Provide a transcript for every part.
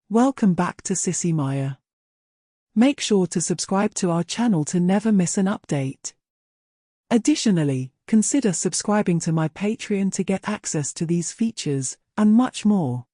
Welcome back to Sissy Maya. Make sure to subscribe to our channel to never miss an update. Additionally, consider subscribing to my Patreon to get access to these features, and much more.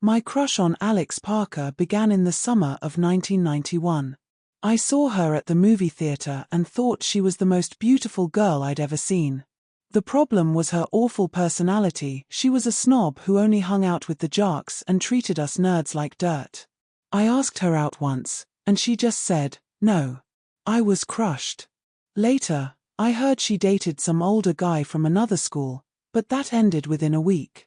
My crush on Alex Parker began in the summer of 1991. I saw her at the movie theater and thought she was the most beautiful girl I'd ever seen. The problem was her awful personality. She was a snob who only hung out with the jocks and treated us nerds like dirt. I asked her out once, and she just said, no. I was crushed. Later, I heard she dated some older guy from another school, but that ended within a week.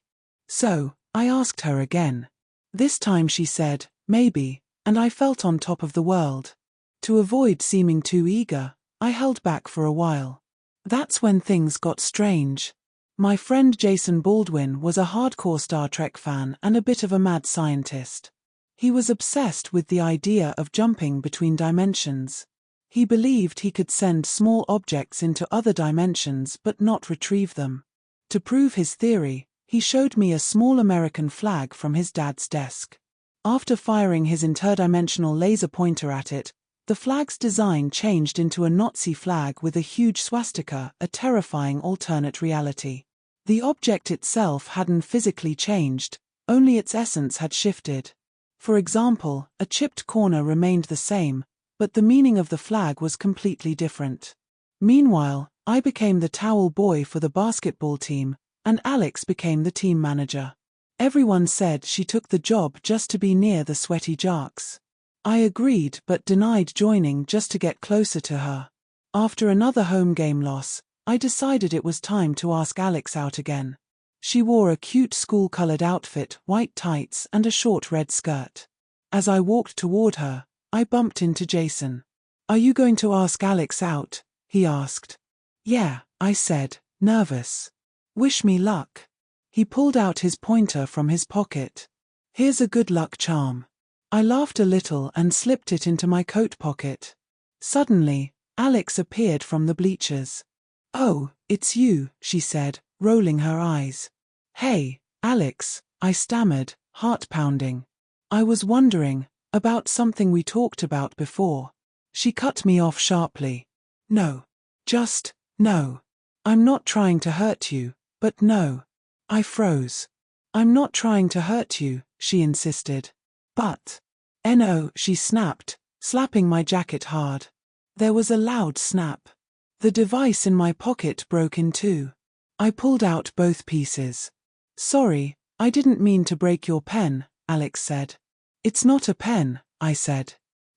So, I asked her again. This time she said, maybe, and I felt on top of the world. To avoid seeming too eager, I held back for a while. That's when things got strange. My friend Jason Baldwin was a hardcore Star Trek fan and a bit of a mad scientist. He was obsessed with the idea of jumping between dimensions. He believed he could send small objects into other dimensions but not retrieve them. To prove his theory, he showed me a small American flag from his dad's desk. After firing his interdimensional laser pointer at it, the flag's design changed into a Nazi flag with a huge swastika, a terrifying alternate reality. The object itself hadn't physically changed, only its essence had shifted. For example, a chipped corner remained the same, but the meaning of the flag was completely different. Meanwhile, I became the towel boy for the basketball team, and Alex became the team manager. Everyone said she took the job just to be near the sweaty jocks. I agreed but denied joining just to get closer to her. After another home game loss, I decided it was time to ask Alex out again. She wore a cute school-colored outfit, white tights and a short red skirt. As I walked toward her, I bumped into Jason. "Are you going to ask Alex out?" he asked. "Yeah," I said, nervous. "Wish me luck." He pulled out his pointer from his pocket. "Here's a good luck charm." I laughed a little and slipped it into my coat pocket. Suddenly, Alex appeared from the bleachers. "Oh, it's you," she said, rolling her eyes. "Hey, Alex," I stammered, heart pounding. "I was wondering about something we talked about before." She cut me off sharply. "No. Just, no. I'm not trying to hurt you, but no." I froze. "I'm not trying to hurt you," she insisted. "But..." "No," she snapped, slapping my jacket hard. There was a loud snap. The device in my pocket broke in two. I pulled out both pieces. "Sorry, I didn't mean to break your pen," Alex said. "It's not a pen," I said.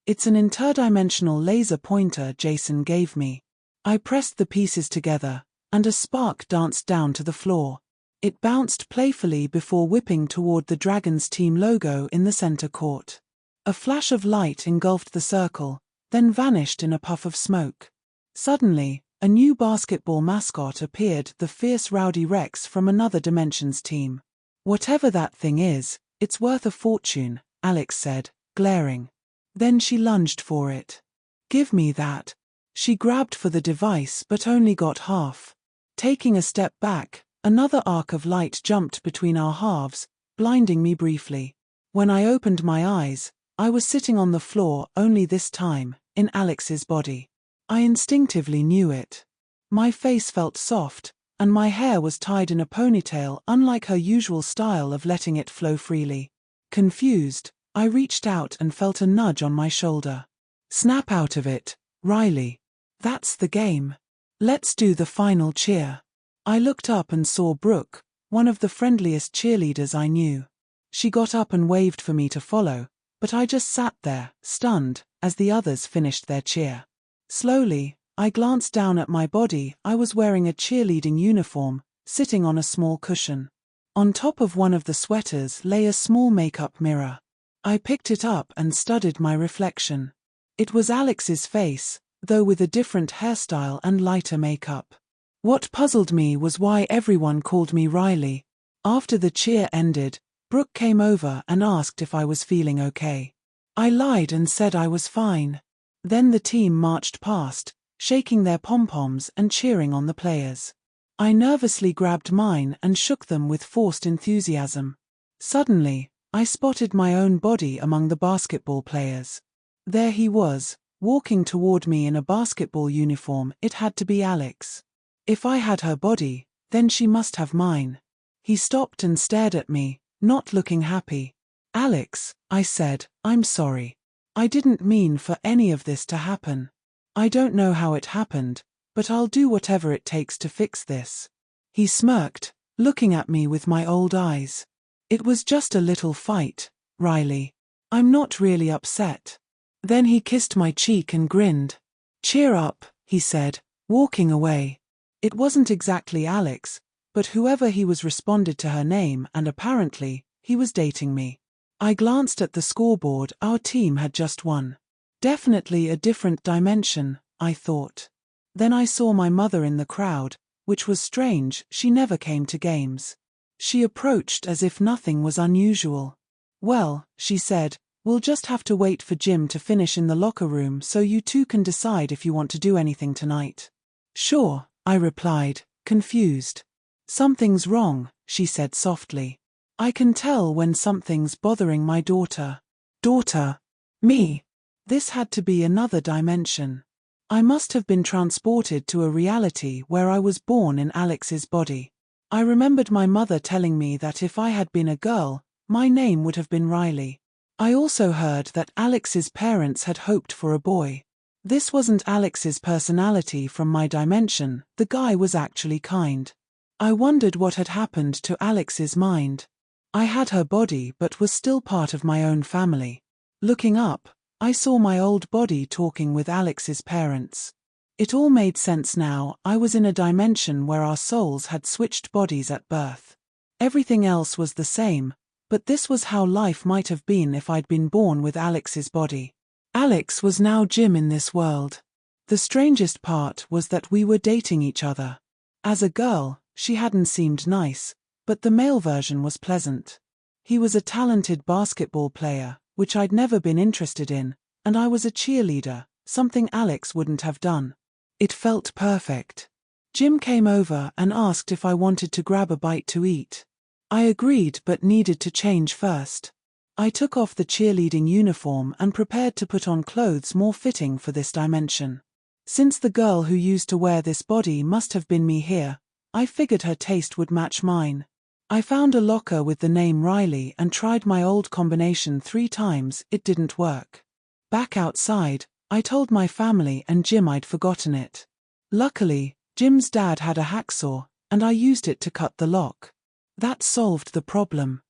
"It's an interdimensional laser pointer Jason gave me." I pressed the pieces together, and a spark danced down to the floor. It bounced playfully before whipping toward the Dragons team logo in the center court. A flash of light engulfed the circle, then vanished in a puff of smoke. Suddenly, a new basketball mascot appeared, the fierce Rowdy Rex from another dimension's team. "Whatever that thing is, it's worth a fortune," Alex said, glaring. Then she lunged for it. "Give me that." She grabbed for the device but only got half. Taking a step back, another arc of light jumped between our halves, blinding me briefly. When I opened my eyes, I was sitting on the floor, only this time, in Alex's body. I instinctively knew it. My face felt soft, and my hair was tied in a ponytail, unlike her usual style of letting it flow freely. Confused, I reached out and felt a nudge on my shoulder. "Snap out of it, Riley. That's the game. Let's do the final cheer." I looked up and saw Brooke, one of the friendliest cheerleaders I knew. She got up and waved for me to follow, but I just sat there, stunned, as the others finished their cheer. Slowly, I glanced down at my body. I was wearing a cheerleading uniform, sitting on a small cushion. On top of one of the sweaters lay a small makeup mirror. I picked it up and studied my reflection. It was Alex's face, though with a different hairstyle and lighter makeup. What puzzled me was why everyone called me Riley. After the cheer ended, Brooke came over and asked if I was feeling okay. I lied and said I was fine. Then the team marched past, shaking their pom-poms and cheering on the players. I nervously grabbed mine and shook them with forced enthusiasm. Suddenly, I spotted my own body among the basketball players. There he was, walking toward me in a basketball uniform. It had to be Alex. If I had her body, then she must have mine. He stopped and stared at me, not looking happy. "Alex," I said, "I'm sorry. I didn't mean for any of this to happen. I don't know how it happened, but I'll do whatever it takes to fix this." He smirked, looking at me with my old eyes. "It was just a little fight, Riley. I'm not really upset." Then he kissed my cheek and grinned. "Cheer up," he said, walking away. It wasn't exactly Alex, but whoever he was responded to her name, and apparently, he was dating me. I glanced at the scoreboard. Our team had just won. Definitely a different dimension, I thought. Then I saw my mother in the crowd, which was strange. She never came to games. She approached as if nothing was unusual. "Well," she said, "we'll just have to wait for Jim to finish in the locker room so you two can decide if you want to do anything tonight." "Sure," I replied, confused. "Something's wrong," she said softly. "I can tell when something's bothering my daughter." Daughter? Me? This had to be another dimension. I must have been transported to a reality where I was born in Alex's body. I remembered my mother telling me that if I had been a girl, my name would have been Riley. I also heard that Alex's parents had hoped for a boy. This wasn't Alex's personality from my dimension. The guy was actually kind. I wondered what had happened to Alex's mind. I had her body but was still part of my own family. Looking up, I saw my old body talking with Alex's parents. It all made sense now. I was in a dimension where our souls had switched bodies at birth. Everything else was the same, but this was how life might have been if I'd been born with Alex's body. Alex was now Jim in this world. The strangest part was that we were dating each other. As a girl, she hadn't seemed nice, but the male version was pleasant. He was a talented basketball player, which I'd never been interested in, and I was a cheerleader, something Alex wouldn't have done. It felt perfect. Jim came over and asked if I wanted to grab a bite to eat. I agreed but needed to change first. I took off the cheerleading uniform and prepared to put on clothes more fitting for this dimension. Since the girl who used to wear this body must have been me here, I figured her taste would match mine. I found a locker with the name Riley and tried my old combination 3 times. It didn't work. Back outside, I told my family and Jim I'd forgotten it. Luckily, Jim's dad had a hacksaw, and I used it to cut the lock. That solved the problem.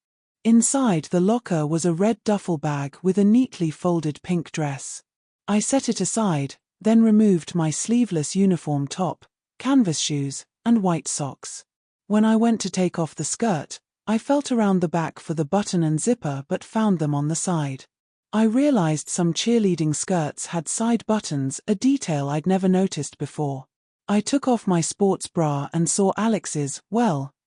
Inside the locker was a red duffel bag with a neatly folded pink dress. I set it aside, then removed my sleeveless uniform top, canvas shoes, and white socks. When I went to take off the skirt, I felt around the back for the button and zipper but found them on the side. I realized some cheerleading skirts had side buttons, a detail I'd never noticed before. I took off my sports bra and saw Alex's,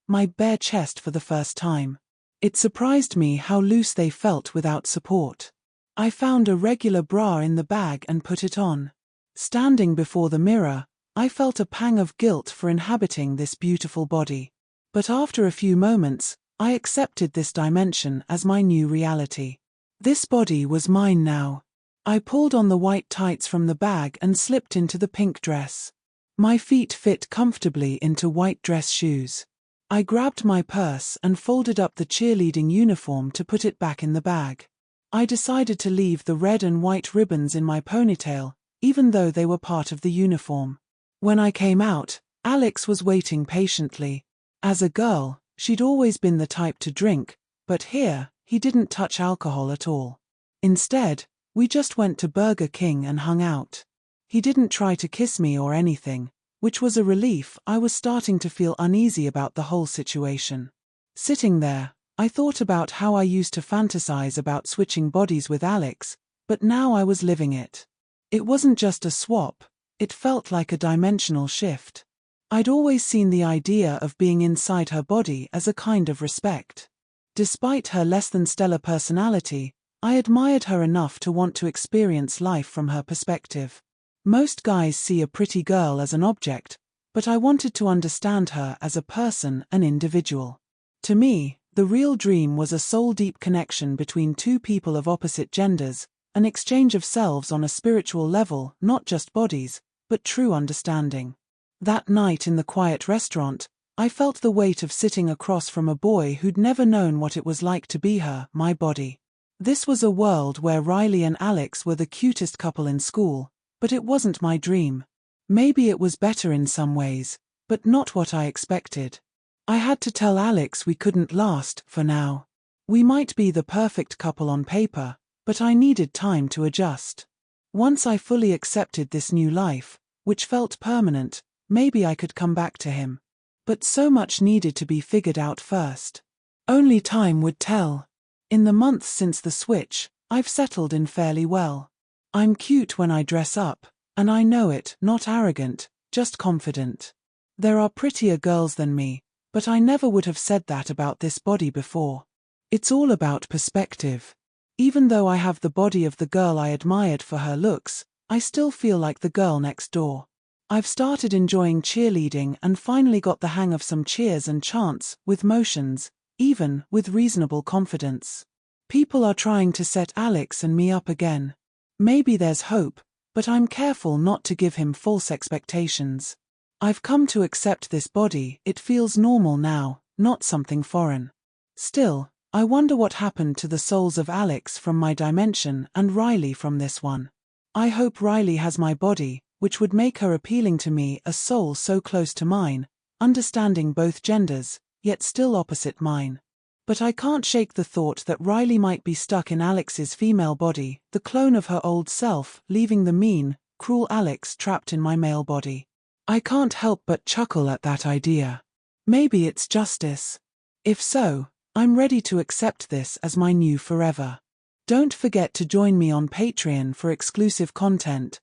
my bare chest for the first time. It surprised me how loose they felt without support. I found a regular bra in the bag and put it on. Standing before the mirror, I felt a pang of guilt for inhabiting this beautiful body. But after a few moments, I accepted this dimension as my new reality. This body was mine now. I pulled on the white tights from the bag and slipped into the pink dress. My feet fit comfortably into white dress shoes. I grabbed my purse and folded up the cheerleading uniform to put it back in the bag. I decided to leave the red and white ribbons in my ponytail, even though they were part of the uniform. When I came out, Alex was waiting patiently. As a girl, she'd always been the type to drink, but here, he didn't touch alcohol at all. Instead, we just went to Burger King and hung out. He didn't try to kiss me or anything, which was a relief. I was starting to feel uneasy about the whole situation. Sitting there, I thought about how I used to fantasize about switching bodies with Alex, but now I was living it. It wasn't just a swap, it felt like a dimensional shift. I'd always seen the idea of being inside her body as a kind of respect. Despite her less-than-stellar personality, I admired her enough to want to experience life from her perspective. Most guys see a pretty girl as an object, but I wanted to understand her as a person, an individual. To me, The real dream was a soul-deep connection between two people of opposite genders, an exchange of selves on a spiritual level, not just bodies, but true understanding. That night in the quiet restaurant, I felt the weight of sitting across from a boy who'd never known what it was like to be her, my body. This was a world where Riley and Alex were the cutest couple in school, but it wasn't my dream. Maybe it was better in some ways, but not what I expected. I had to tell Alex we couldn't last, for now. We might be the perfect couple on paper, but I needed time to adjust. Once I fully accepted this new life, which felt permanent, maybe I could come back to him. But so much needed to be figured out first. Only time would tell. In the months since the switch, I've settled in fairly well. I'm cute when I dress up, and I know it, not arrogant, just confident. There are prettier girls than me, but I never would have said that about this body before. It's all about perspective. Even though I have the body of the girl I admired for her looks, I still feel like the girl next door. I've started enjoying cheerleading and finally got the hang of some cheers and chants, with motions, even with reasonable confidence. People are trying to set Alex and me up again. Maybe there's hope, but I'm careful not to give him false expectations. I've come to accept this body, it feels normal now, not something foreign. Still, I wonder what happened to the souls of Alex from my dimension and Riley from this one. I hope Riley has my body, which would make her appealing to me, a soul so close to mine, understanding both genders, yet still opposite mine. But I can't shake the thought that Riley might be stuck in Alex's female body, the clone of her old self, leaving the mean, cruel Alex trapped in my male body. I can't help but chuckle at that idea. Maybe it's justice. If so, I'm ready to accept this as my new forever. Don't forget to join me on Patreon for exclusive content,